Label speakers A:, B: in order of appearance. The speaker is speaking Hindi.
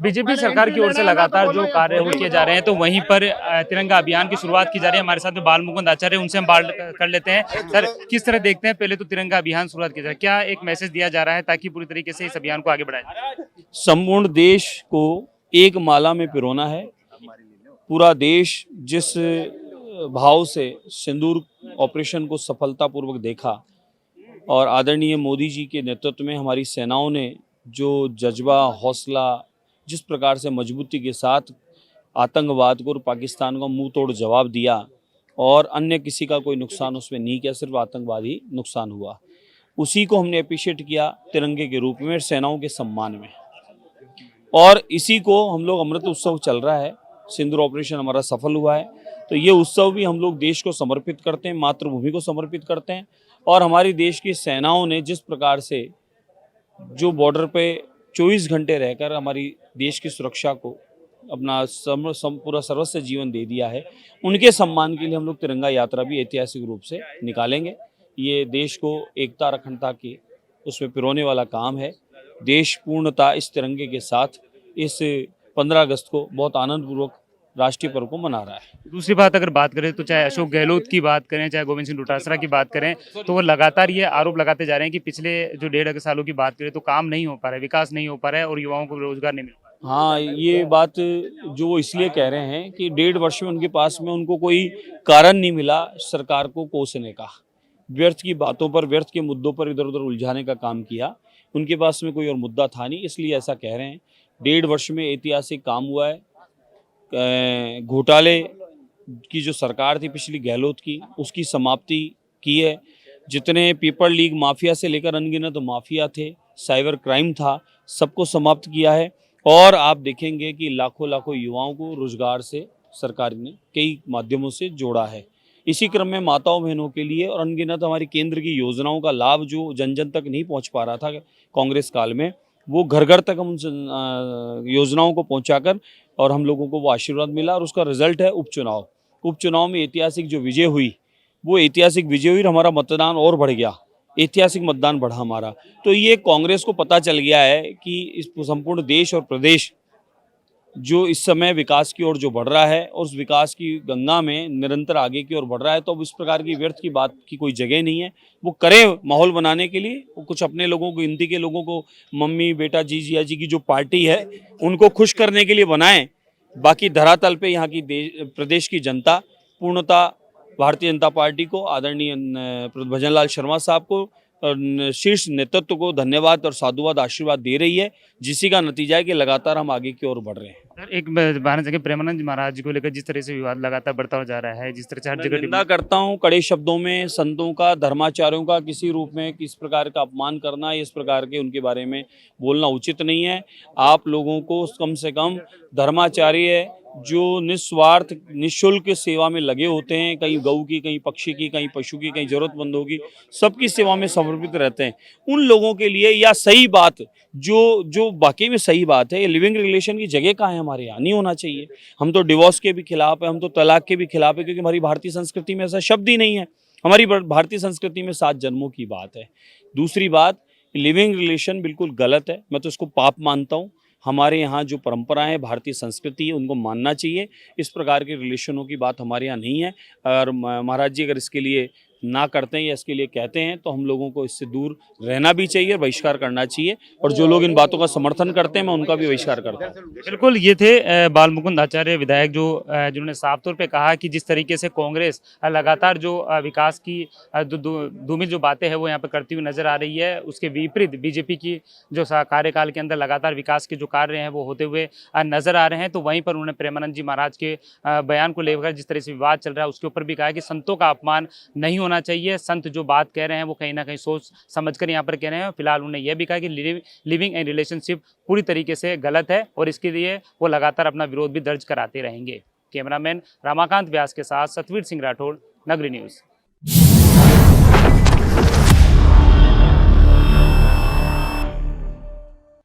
A: बीजेपी सरकार की ओर से लगातार जो कार्य वो किए जा रहे हैं, तो वहीं पर तिरंगा अभियान की शुरुआत की जा रही है। हमारे साथ में बाल मुकुंद आचार्य, उनसे हम बात कर लेते हैं। सर, किस तरह देखते हैं, पहले तो तिरंगा अभियान शुरुआत की जा रही है, क्या एक मैसेज दिया जा रहा है ताकि पूरी तरीके से इस अभियान को आगे बढ़ाया जाए?
B: संपूर्ण देश को एक माला में पिरोना है। पूरा देश जिस भाव से सिंदूर ऑपरेशन को सफलतापूर्वक देखा और आदरणीय मोदी जी के नेतृत्व में हमारी सेनाओं ने जो जज्बा, हौसला, जिस प्रकार से मजबूती के साथ आतंकवाद को और पाकिस्तान को मुंह तोड़ जवाब दिया और अन्य किसी का कोई नुकसान उसमें नहीं किया, सिर्फ आतंकवाद ही नुकसान हुआ, उसी को हमने अप्रिशिएट किया तिरंगे के रूप में, सेनाओं के सम्मान में। और इसी को हम लोग अमृत उत्सव चल रहा है, सिंदूर ऑपरेशन हमारा सफल हुआ है, तो ये उत्सव भी हम लोग देश को समर्पित करते हैं, मातृभूमि को समर्पित करते हैं। और हमारी देश की सेनाओं ने जिस प्रकार से जो बॉर्डर पे 24 घंटे रहकर हमारी देश की सुरक्षा को अपना पूरा सर्वस्व जीवन दे दिया है, उनके सम्मान के लिए हम लोग तिरंगा यात्रा भी ऐतिहासिक रूप से निकालेंगे। ये देश को एकता, अखंडता की उसमें पिरोने वाला काम है। देश पूर्णतः इस तिरंगे के साथ इस 15 अगस्त को बहुत आनंदपूर्वक राष्ट्रीय पर्व को मना रहा है।
A: दूसरी बात अगर बात करें तो चाहे अशोक गहलोत की बात करें, चाहे गोविंद सिंह डोटासरा की बात करें, तो वो लगातार ये आरोप लगाते जा रहे हैं कि पिछले जो 1.5 सालों की बात करें तो काम नहीं हो पा रहा है, विकास नहीं हो पा रहा है और युवाओं को रोजगार नहीं मिल पा रहा है।
B: हाँ, ये बात जो वो इसलिए कह रहे हैं कि 1.5 वर्ष में उनके पास में उनको कोई कारण नहीं मिला सरकार को कोसने का। व्यर्थ की बातों पर, व्यर्थ के मुद्दों पर इधर उधर उलझाने का काम किया। उनके पास में कोई और मुद्दा था नहीं, इसलिए ऐसा कह रहे हैं। 1.5 वर्ष में ऐतिहासिक काम हुआ है। घोटाले की जो सरकार थी पिछली गहलोत की, उसकी समाप्ति की है। जितने पेपर लीग माफिया से लेकर अनगिनत तो माफिया थे, साइबर क्राइम था, सबको समाप्त किया है। और आप देखेंगे कि लाखों लाखों युवाओं को रोजगार से सरकार ने कई माध्यमों से जोड़ा है। इसी क्रम में माताओं बहनों के लिए और अनगिनत हमारी केंद्र की योजनाओं का लाभ जो जन जन तक नहीं पहुंच पा रहा था कांग्रेस काल में, वो घर घर तक हम योजनाओं को पहुंचाकर और हम लोगों को वो आशीर्वाद मिला। और उसका रिजल्ट है उपचुनाव। उपचुनाव में ऐतिहासिक जो विजय हुई, वो ऐतिहासिक विजय हुई और हमारा मतदान और बढ़ गया, ऐतिहासिक मतदान बढ़ा हमारा। तो ये कांग्रेस को पता चल गया है कि इस संपूर्ण देश और प्रदेश जो इस समय विकास की ओर जो बढ़ रहा है और उस विकास की गंगा में निरंतर आगे की ओर बढ़ रहा है, तो अब इस प्रकार की व्यर्थ की बात की कोई जगह नहीं है। वो करें माहौल बनाने के लिए, वो कुछ अपने लोगों को, गिनती के लोगों को, मम्मी बेटा जी जिया जी की जो पार्टी है उनको खुश करने के लिए बनाएं। बाकी धरातल पे यहाँ की प्रदेश की जनता पूर्णतः भारतीय जनता पार्टी को, आदरणीय भजनलाल शर्मा साहब को और शीर्ष नेतृत्व को धन्यवाद और साधुवाद आशीर्वाद दे रही है, जिसी का नतीजा है कि लगातार हम आगे की ओर बढ़ रहे हैं।
A: सर, एक बयान जगह प्रेमानंद जी महाराज जी को लेकर जिस तरह से विवाद लगातार बढ़ता जा रहा है, जिस तरह से हर जगह
B: निंदा करता हूँ कड़े शब्दों में। संतों का, धर्माचार्यों का किसी रूप में किस प्रकार का अपमान करना, इस प्रकार के उनके बारे में बोलना उचित नहीं है। आप लोगों को कम से कम धर्माचार्य जो निस्वार्थ निःशुल्क सेवा में लगे होते हैं, कहीं गऊ की, कहीं पक्षी की, कहीं पशु की, कहीं जरूरतमंदों की, सबकी सेवा में समर्पित रहते हैं, उन लोगों के लिए या सही बात जो वाकई में सही बात है, ये लिविंग रिलेशन की जगह कहाँ है हमारे यहाँ, नहीं होना चाहिए। हम तो डिवोर्स के भी खिलाफ है, हम तो तलाक के भी खिलाफ है, क्योंकि हमारी भारतीय संस्कृति में ऐसा शब्द ही नहीं है। हमारी भारतीय संस्कृति में 7 जन्मों की बात है। दूसरी बात, लिविंग रिलेशन बिल्कुल गलत है, मैं तो इसको पाप मानता हूँ। हमारे यहाँ जो परंपराएं है, भारतीय संस्कृति है, उनको मानना चाहिए। इस प्रकार के रिलेशनों की बात हमारे यहाँ नहीं है। और महाराज जी अगर इसके लिए ना करते हैं या इसके लिए कहते हैं, तो हम लोगों को इससे दूर रहना भी चाहिए और बहिष्कार करना चाहिए। और जो लोग इन बातों का समर्थन करते हैं, मैं उनका भी बहिष्कार करता हूँ।
A: बिल्कुल, ये थे बाल मुकुंद आचार्य विधायक, जिन्होंने साफ तौर पे कहा कि जिस तरीके से कांग्रेस लगातार जो विकास की धूमिल जो बातें हैं वो यहाँ पे करती हुई नजर आ रही है, उसके विपरीत बीजेपी की जो कार्यकाल के अंदर लगातार विकास के जो कार्य हैं वो होते हुए नजर आ रहे हैं। तो वहीं पर उन्होंने प्रेमानंद जी महाराज के बयान को लेकर जिस तरह से विवाद चल रहा है उसके ऊपर भी कहा कि संतों का अपमान नहीं होना चाहिए। संत जो बात कह रहे हैं वो कहीं ना कहीं सोच समझकर यहाँ पर कह रहे हैं। फिलहाल उन्होंने यह भी कहा कि लिविंग एंड रिलेशनशिप पूरी तरीके से गलत है और इसके लिए वो लगातार अपना विरोध भी दर्ज कराते रहेंगे। कैमरामैन रमाकांत व्यास के साथ सतवीर सिंह राठौड़, नगरी न्यूज़।